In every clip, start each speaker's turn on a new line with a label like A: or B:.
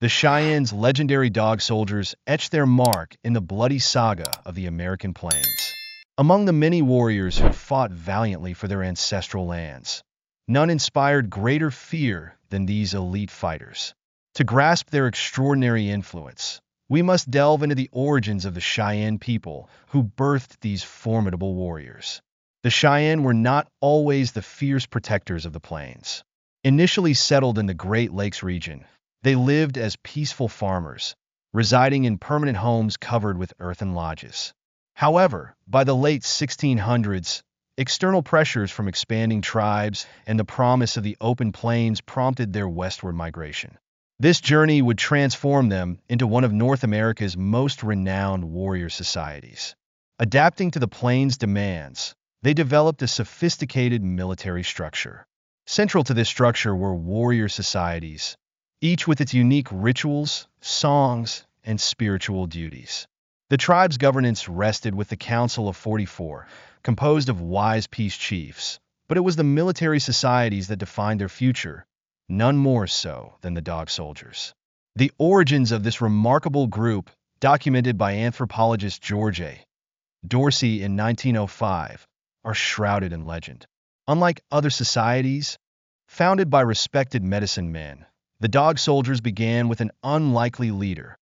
A: The Cheyennes' legendary dog soldiers etched their mark in the bloody saga of the American plains. Among the many warriors who fought valiantly for their ancestral lands, none inspired greater fear than these elite fighters. To grasp their extraordinary influence, we must delve into the origins of the Cheyenne people who birthed these formidable warriors. The Cheyenne were not always the fierce protectors of the plains. Initially settled in the Great Lakes region, they lived as peaceful farmers, residing in permanent homes covered with earthen lodges. However, by the late 1600s, external pressures from expanding tribes and the promise of the open plains prompted their westward migration. This journey would transform them into one of North America's most renowned warrior societies. Adapting to the plains' demands, they developed a sophisticated military structure. Central to this structure were warrior societies, each with its unique rituals, songs, and spiritual duties. The tribe's governance rested with the Council of 44, composed of wise peace chiefs, but it was the military societies that defined their future, none more so than the dog soldiers. The origins of this remarkable group, documented by anthropologist George A. Dorsey in 1905, are shrouded in legend. Unlike other societies, founded by respected medicine men, the dog soldiers began with an unlikely leader,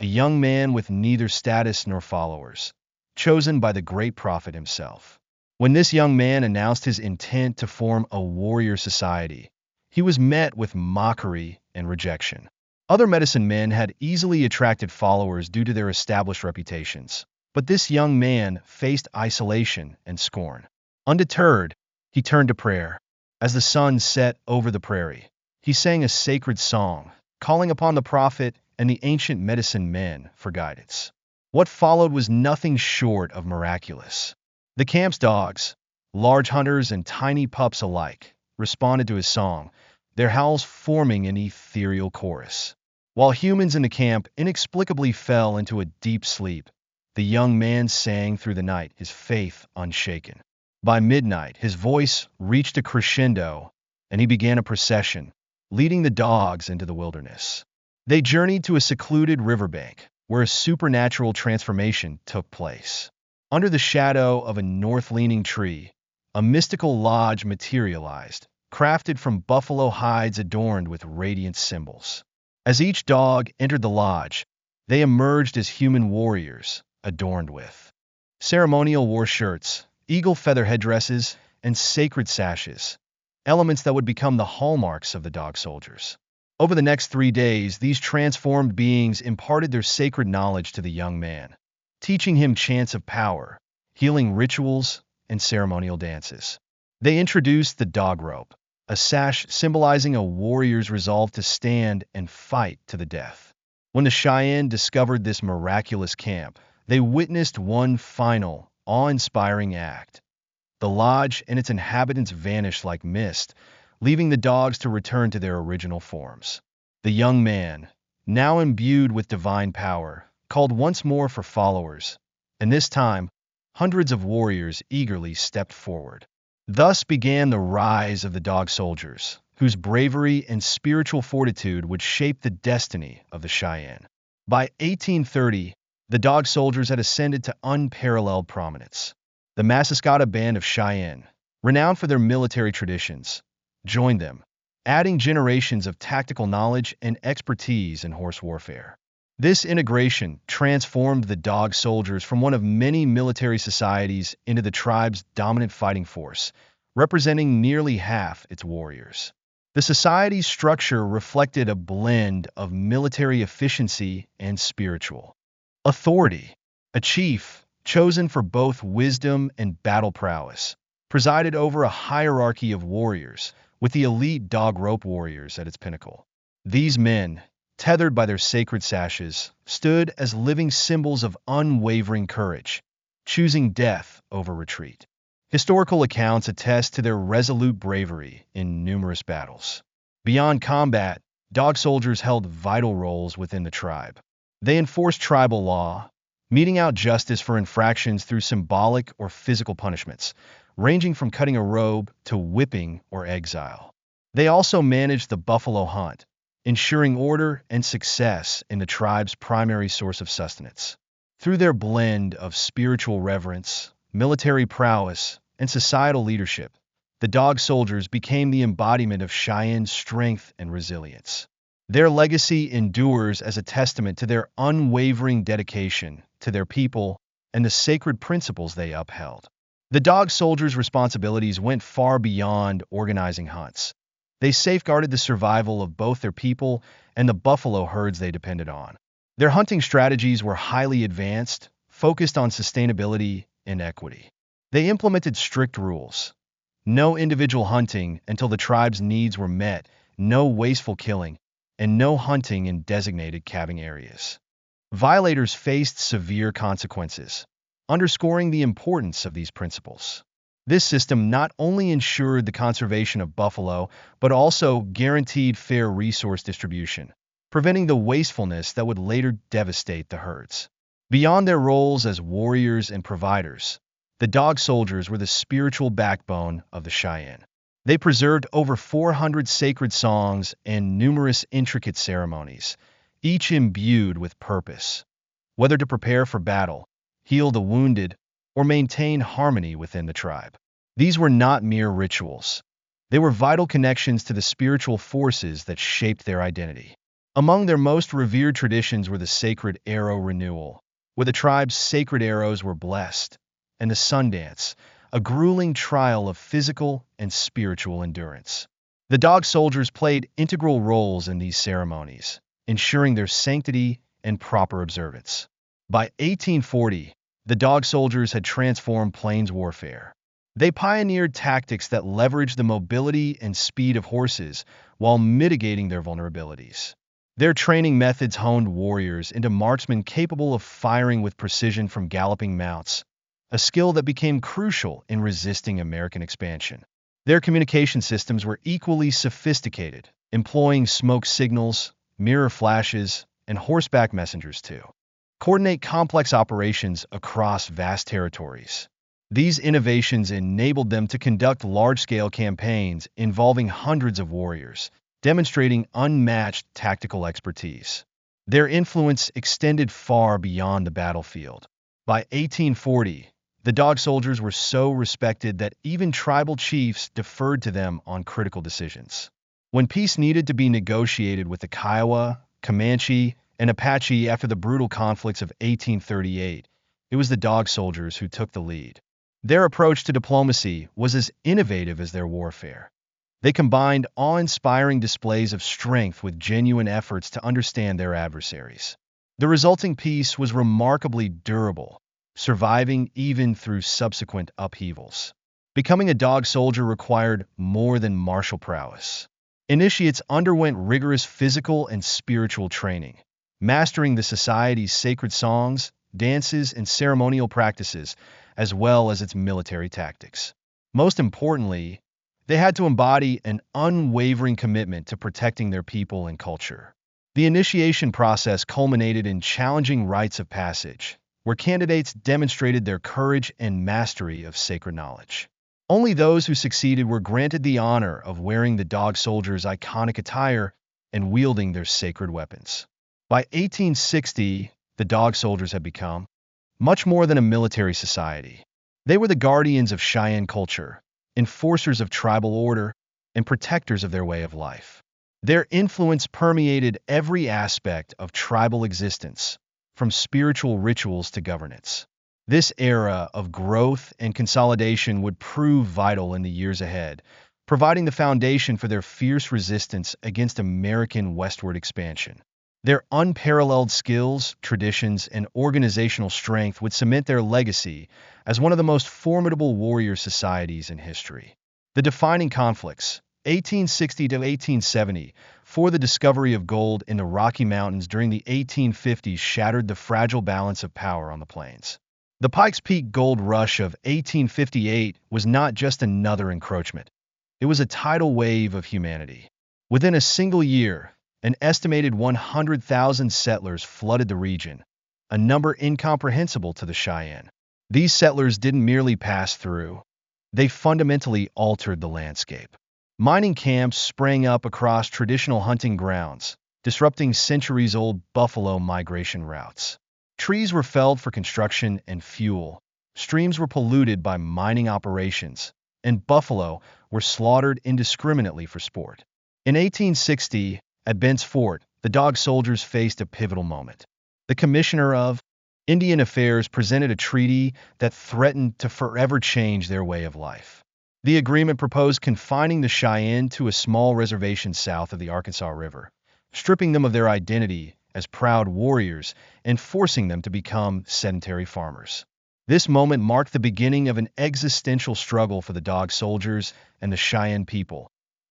A: a young man with neither status nor followers, chosen by the great prophet himself. When this young man announced his intent to form a warrior society, he was met with mockery and rejection. Other medicine men had easily attracted followers due to their established reputations, but this young man faced isolation and scorn. Undeterred, he turned to prayer. As the sun set over the prairie, he sang a sacred song, calling upon the prophet and the ancient medicine men for guidance. What followed was nothing short of miraculous. The camp's dogs, large hunters and tiny pups alike, responded to his song, their howls forming an ethereal chorus. While humans in the camp inexplicably fell into a deep sleep, the young man sang through the night, his faith unshaken. By midnight, his voice reached a crescendo, and he began a procession, leading the dogs into the wilderness. They journeyed to a secluded riverbank, where a supernatural transformation took place. Under the shadow of a north-leaning tree, a mystical lodge materialized, crafted from buffalo hides adorned with radiant symbols. As each dog entered the lodge, they emerged as human warriors, adorned with ceremonial war shirts, eagle feather headdresses, and sacred sashes, elements that would become the hallmarks of the dog soldiers. Over the next 3 days, these transformed beings imparted their sacred knowledge to the young man, teaching him chants of power, healing rituals, and ceremonial dances. They introduced the dog rope, a sash symbolizing a warrior's resolve to stand and fight to the death. When the Cheyenne discovered this miraculous camp, they witnessed one final, awe-inspiring act. The lodge and its inhabitants vanished like mist, leaving the dogs to return to their original forms. The young man, now imbued with divine power, called once more for followers, and this time, hundreds of warriors eagerly stepped forward. Thus began the rise of the dog soldiers, whose bravery and spiritual fortitude would shape the destiny of the Cheyenne. By 1830, the dog soldiers had ascended to unparalleled prominence. The Massiskata Band of Cheyenne, renowned for their military traditions, joined them, adding generations of tactical knowledge and expertise in horse warfare. This integration transformed the dog soldiers from one of many military societies into the tribe's dominant fighting force, representing nearly half its warriors. The society's structure reflected a blend of military efficiency and spiritual authority. A chief, chosen for both wisdom and battle prowess, presided over a hierarchy of warriors, with the elite dog rope warriors at its pinnacle. These men, tethered by their sacred sashes, stood as living symbols of unwavering courage, choosing death over retreat. Historical accounts attest to their resolute bravery in numerous battles. Beyond combat, dog soldiers held vital roles within the tribe. They enforced tribal law, meting out justice for infractions through symbolic or physical punishments, ranging from cutting a robe to whipping or exile. They also managed the buffalo hunt, ensuring order and success in the tribe's primary source of sustenance. Through their blend of spiritual reverence, military prowess, and societal leadership, the dog soldiers became the embodiment of Cheyenne's strength and resilience. Their legacy endures as a testament to their unwavering dedication to their people and the sacred principles they upheld. The dog soldiers' responsibilities went far beyond organizing hunts. They safeguarded the survival of both their people and the buffalo herds they depended on. Their hunting strategies were highly advanced, focused on sustainability and equity. They implemented strict rules. No individual hunting until the tribe's needs were met, no wasteful killing, and no hunting in designated calving areas. Violators faced severe consequences, underscoring the importance of these principles. This system not only ensured the conservation of buffalo, but also guaranteed fair resource distribution, preventing the wastefulness that would later devastate the herds. Beyond their roles as warriors and providers, the dog soldiers were the spiritual backbone of the Cheyenne. They preserved over 400 sacred songs and numerous intricate ceremonies, each imbued with purpose, whether to prepare for battle, heal the wounded, or maintain harmony within the tribe. These were not mere rituals. They were vital connections to the spiritual forces that shaped their identity. Among their most revered traditions were the sacred arrow renewal, where the tribe's sacred arrows were blessed, and the sun dance, a grueling trial of physical and spiritual endurance. The dog soldiers played integral roles in these ceremonies, ensuring their sanctity and proper observance. By 1840, the dog soldiers had transformed plains warfare. They pioneered tactics that leveraged the mobility and speed of horses while mitigating their vulnerabilities. Their training methods honed warriors into marksmen capable of firing with precision from galloping mounts, a skill that became crucial in resisting American expansion. Their communication systems were equally sophisticated, employing smoke signals, mirror flashes, and horseback messengers to coordinate complex operations across vast territories. These innovations enabled them to conduct large-scale campaigns involving hundreds of warriors, demonstrating unmatched tactical expertise. Their influence extended far beyond the battlefield. By 1840, the dog soldiers were so respected that even tribal chiefs deferred to them on critical decisions. When peace needed to be negotiated with the Kiowa, Comanche, and Apache after the brutal conflicts of 1838, it was the dog soldiers who took the lead. Their approach to diplomacy was as innovative as their warfare. They combined awe-inspiring displays of strength with genuine efforts to understand their adversaries. The resulting peace was remarkably durable, surviving even through subsequent upheavals. Becoming a dog soldier required more than martial prowess. Initiates underwent rigorous physical and spiritual training, mastering the society's sacred songs, dances, and ceremonial practices, as well as its military tactics. Most importantly, they had to embody an unwavering commitment to protecting their people and culture. The initiation process culminated in challenging rites of passage, where candidates demonstrated their courage and mastery of sacred knowledge. Only those who succeeded were granted the honor of wearing the dog soldiers' iconic attire and wielding their sacred weapons. By 1860, the dog soldiers had become much more than a military society. They were the guardians of Cheyenne culture, enforcers of tribal order, and protectors of their way of life. Their influence permeated every aspect of tribal existence, from spiritual rituals to governance. This era of growth and consolidation would prove vital in the years ahead, providing the foundation for their fierce resistance against American westward expansion. Their unparalleled skills, traditions, and organizational strength would cement their legacy as one of the most formidable warrior societies in history. The defining conflicts, 1860 to 1870, for the discovery of gold in the Rocky Mountains during the 1850s shattered the fragile balance of power on the plains. The Pikes Peak gold rush of 1858 was not just another encroachment. It was a tidal wave of humanity. Within a single year, an estimated 100,000 settlers flooded the region, a number incomprehensible to the Cheyenne. These settlers didn't merely pass through, they fundamentally altered the landscape. Mining camps sprang up across traditional hunting grounds, disrupting centuries-old buffalo migration routes. Trees were felled for construction and fuel, streams were polluted by mining operations, and buffalo were slaughtered indiscriminately for sport. In 1860, at Bent's Fort, the Dog Soldiers faced a pivotal moment. The Commissioner of Indian Affairs presented a treaty that threatened to forever change their way of life. The agreement proposed confining the Cheyenne to a small reservation south of the Arkansas River, stripping them of their identity as proud warriors and forcing them to become sedentary farmers. This moment marked the beginning of an existential struggle for the Dog Soldiers and the Cheyenne people,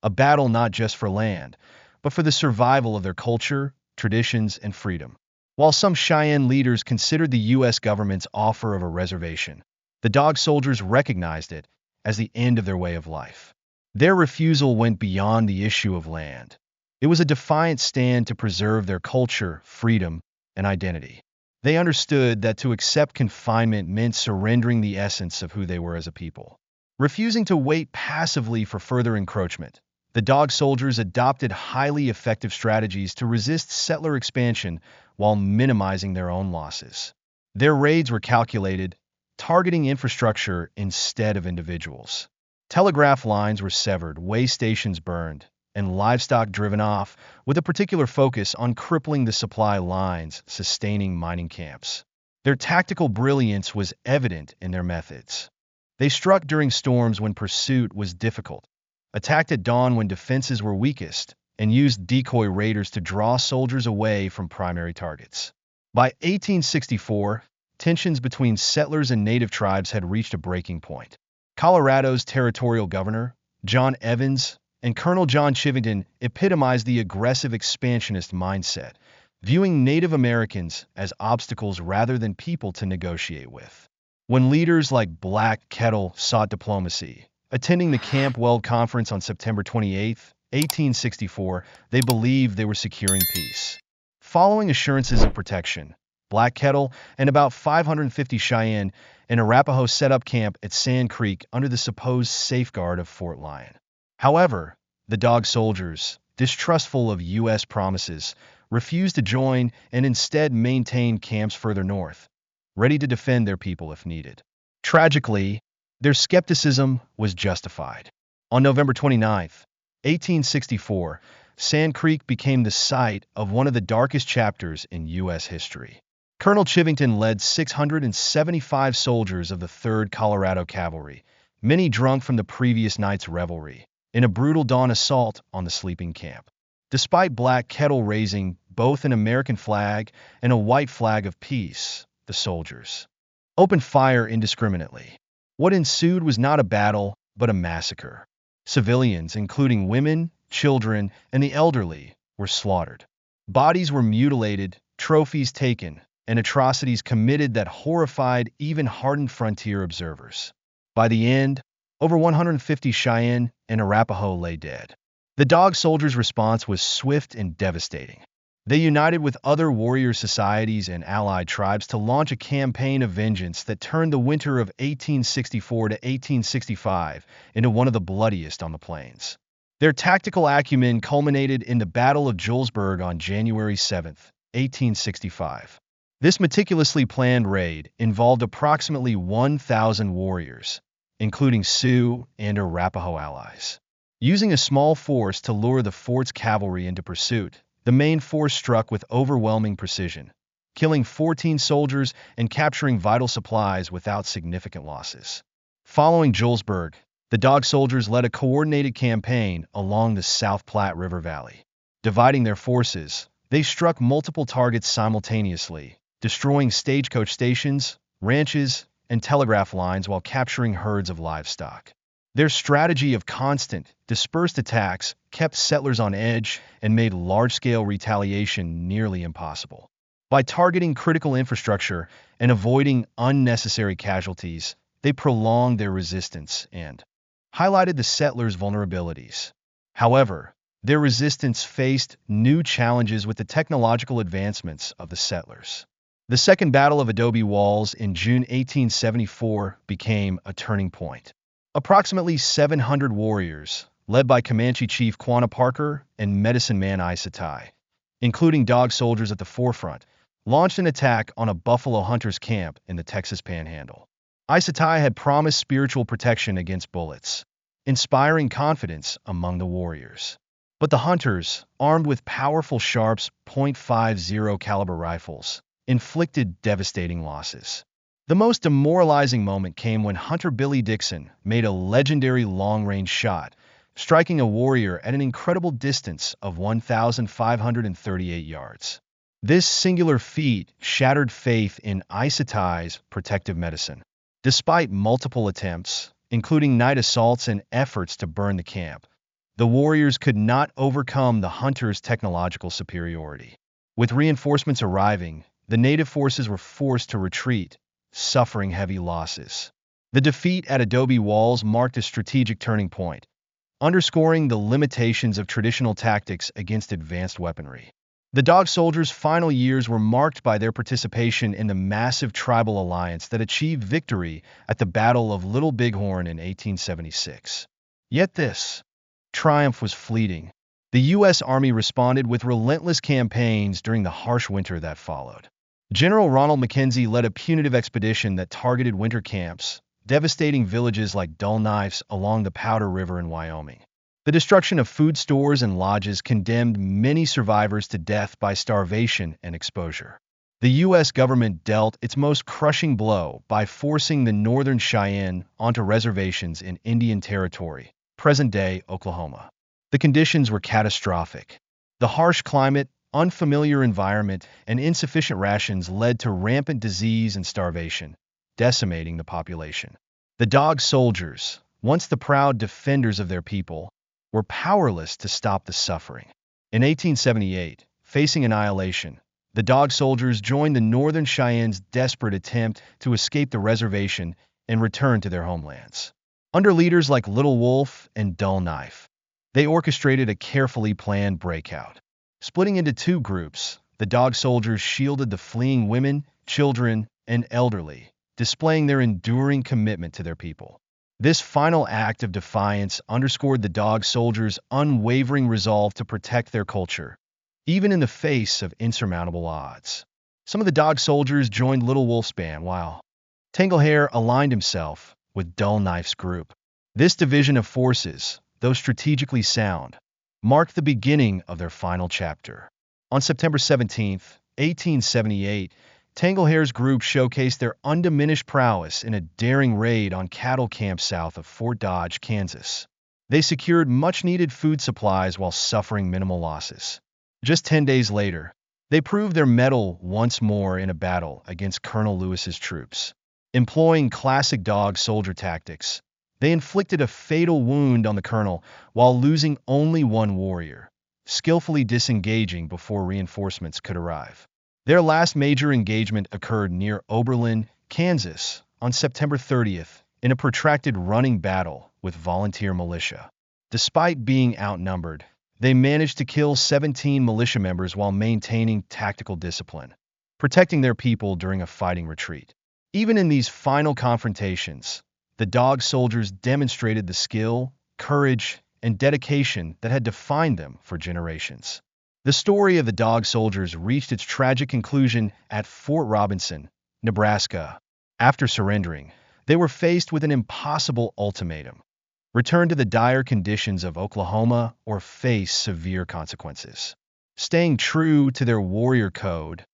A: a battle not just for land, but for the survival of their culture, traditions, and freedom. While some Cheyenne leaders considered the U.S. government's offer of a reservation, the Dog Soldiers recognized it as the end of their way of life. Their refusal went beyond the issue of land. It was a defiant stand to preserve their culture, freedom, and identity. They understood that to accept confinement meant surrendering the essence of who they were as a people. Refusing to wait passively for further encroachment, the Dog Soldiers adopted highly effective strategies to resist settler expansion while minimizing their own losses. Their raids were calculated, targeting infrastructure instead of individuals. Telegraph lines were severed, way stations burned, and livestock driven off, with a particular focus on crippling the supply lines sustaining mining camps. Their tactical brilliance was evident in their methods. They struck during storms when pursuit was difficult, attacked at dawn when defenses were weakest, and used decoy raiders to draw soldiers away from primary targets. By 1864, tensions between settlers and native tribes had reached a breaking point. Colorado's territorial governor, John Evans, and Colonel John Chivington epitomized the aggressive expansionist mindset, viewing Native Americans as obstacles rather than people to negotiate with. When leaders like Black Kettle sought diplomacy, attending the Camp Weld Conference on September 28, 1864, they believed they were securing peace. Following assurances of protection, Black Kettle and about 550 Cheyenne and Arapaho set up camp at Sand Creek under the supposed safeguard of Fort Lyon. However, the Dog Soldiers, distrustful of U.S. promises, refused to join and instead maintained camps further north, ready to defend their people if needed. Tragically, their skepticism was justified. On November 29, 1864, Sand Creek became the site of one of the darkest chapters in U.S. history. Colonel Chivington led 675 soldiers of the 3rd Colorado Cavalry, many drunk from the previous night's revelry, in a brutal dawn assault on the sleeping camp. Despite Black Kettle raising both an American flag and a white flag of peace, the soldiers opened fire indiscriminately. What ensued was not a battle, but a massacre. Civilians, including women, children, and the elderly, were slaughtered. Bodies were mutilated, trophies taken, and atrocities committed that horrified even hardened frontier observers. By the end, over 150 Cheyenne and Arapaho lay dead. The Dog Soldiers' response was swift and devastating. They united with other warrior societies and allied tribes to launch a campaign of vengeance that turned the winter of 1864 to 1865 into one of the bloodiest on the plains. Their tactical acumen culminated in the Battle of Julesburg on January 7, 1865. This meticulously planned raid involved approximately 1,000 warriors, including Sioux and Arapaho allies. Using a small force to lure the fort's cavalry into pursuit, the main force struck with overwhelming precision, killing 14 soldiers and capturing vital supplies without significant losses. Following Julesburg, the Dog Soldiers led a coordinated campaign along the South Platte River Valley. Dividing their forces, they struck multiple targets simultaneously, destroying stagecoach stations, ranches, and telegraph lines while capturing herds of livestock. Their strategy of constant, dispersed attacks kept settlers on edge and made large-scale retaliation nearly impossible. By targeting critical infrastructure and avoiding unnecessary casualties, they prolonged their resistance and highlighted the settlers' vulnerabilities. However, their resistance faced new challenges with the technological advancements of the settlers. The Second Battle of Adobe Walls in June 1874 became a turning point. Approximately 700 warriors, led by Comanche chief Quanah Parker and medicine man Isatai, including dog soldiers at the forefront, launched an attack on a buffalo hunters camp in the Texas Panhandle. Isatai had promised spiritual protection against bullets, inspiring confidence among the warriors. But the hunters, armed with powerful Sharps .50 caliber rifles, inflicted devastating losses. The most demoralizing moment came when Hunter Billy Dixon made a legendary long-range shot, striking a warrior at an incredible distance of 1,538 yards. This singular feat shattered faith in Isatai's protective medicine. Despite multiple attempts, including night assaults and efforts to burn the camp, the warriors could not overcome the hunters' technological superiority. With reinforcements arriving, the native forces were forced to retreat, suffering heavy losses. The defeat at Adobe Walls marked a strategic turning point, underscoring the limitations of traditional tactics against advanced weaponry. The Dog Soldiers' final years were marked by their participation in the massive tribal alliance that achieved victory at the Battle of Little Bighorn in 1876. Yet this triumph was fleeting. The U.S. Army responded with relentless campaigns during the harsh winter that followed. General Ronald Mackenzie led a punitive expedition that targeted winter camps, devastating villages like Dull Knives along the Powder River in Wyoming. The destruction of food stores and lodges condemned many survivors to death by starvation and exposure. The U.S. government dealt its most crushing blow by forcing the Northern Cheyenne onto reservations in Indian Territory, present-day Oklahoma. The conditions were catastrophic. The harsh climate, unfamiliar environment, and insufficient rations led to rampant disease and starvation, decimating the population. The Dog Soldiers, once the proud defenders of their people, were powerless to stop the suffering. In 1878, facing annihilation, the Dog Soldiers joined the Northern Cheyennes' desperate attempt to escape the reservation and return to their homelands. Under leaders like Little Wolf and Dull Knife, they orchestrated a carefully planned breakout. Splitting into two groups, the Dog Soldiers shielded the fleeing women, children, and elderly, displaying their enduring commitment to their people. This final act of defiance underscored the Dog Soldiers' unwavering resolve to protect their culture, even in the face of insurmountable odds. Some of the Dog Soldiers joined Little Wolf's band, while Tanglehair aligned himself with Dull Knife's group. This division of forces, though strategically sound, marked the beginning of their final chapter. On September 17, 1878, Tanglehair's group showcased their undiminished prowess in a daring raid on cattle camps south of Fort Dodge, Kansas. They secured much-needed food supplies while suffering minimal losses. Just 10 days later, they proved their mettle once more in a battle against Colonel Lewis's troops. Employing classic Dog Soldier tactics, they inflicted a fatal wound on the colonel while losing only one warrior, skillfully disengaging before reinforcements could arrive. Their last major engagement occurred near Oberlin, Kansas, on September 30th, in a protracted running battle with volunteer militia. Despite being outnumbered, they managed to kill 17 militia members while maintaining tactical discipline, protecting their people during a fighting retreat. Even in these final confrontations, the Dog Soldiers demonstrated the skill, courage, and dedication that had defined them for generations. The story of the Dog Soldiers reached its tragic conclusion at Fort Robinson, Nebraska. After surrendering, they were faced with an impossible ultimatum: return to the dire conditions of Oklahoma or face severe consequences. Staying true to their warrior code,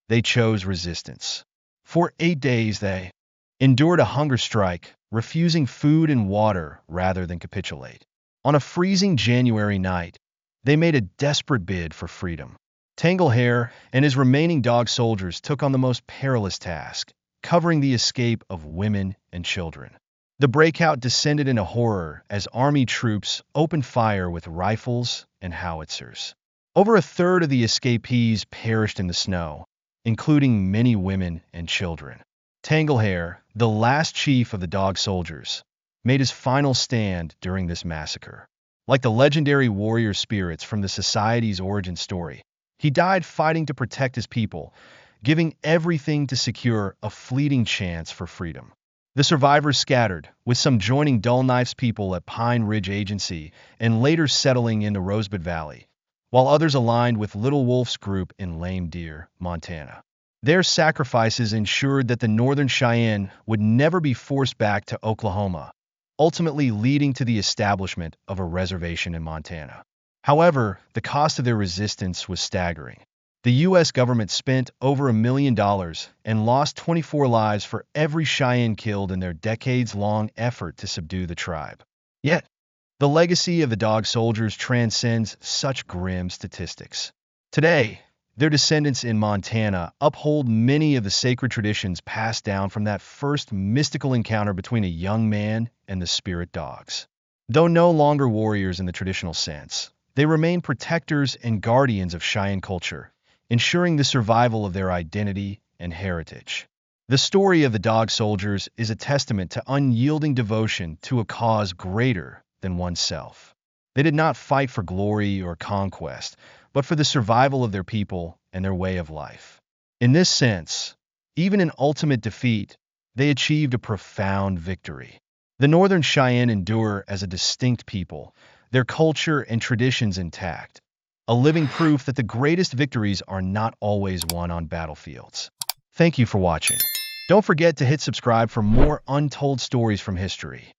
A: they chose resistance. For 8 days they endured a hunger strike, refusing food and water rather than capitulate. On a freezing January night, they made a desperate bid for freedom. Tanglehair and his remaining Dog Soldiers took on the most perilous task, covering the escape of women and children. The breakout descended into horror as Army troops opened fire with rifles and howitzers. Over a third of the escapees perished in the snow, including many women and children. Tanglehair, the last chief of the Dog Soldiers, made his final stand during this massacre. Like the legendary warrior spirits from the society's origin story, he died fighting to protect his people, giving everything to secure a fleeting chance for freedom. The survivors scattered, with some joining Dull Knife's people at Pine Ridge Agency and later settling into Rosebud Valley, while others aligned with Little Wolf's group in Lame Deer, Montana. Their sacrifices ensured that the Northern Cheyenne would never be forced back to Oklahoma, ultimately leading to the establishment of a reservation in Montana. However, the cost of their resistance was staggering. The U.S. government spent over $1 million and lost 24 lives for every Cheyenne killed in their decades-long effort to subdue the tribe. Yet, the legacy of the Dog Soldiers transcends such grim statistics. Today, their descendants in Montana uphold many of the sacred traditions passed down from that first mystical encounter between a young man and the spirit dogs. Though no longer warriors in the traditional sense, they remain protectors and guardians of Cheyenne culture, ensuring the survival of their identity and heritage. The story of the Dog Soldiers is a testament to unyielding devotion to a cause greater than oneself. They did not fight for glory or conquest, but for the survival of their people and their way of life. In this sense, even in ultimate defeat, they achieved a profound victory. The Northern Cheyenne endure as a distinct people, their culture and traditions intact, a living proof that the greatest victories are not always won on battlefields. Thank you for watching. Don't forget to hit subscribe for more untold stories from history.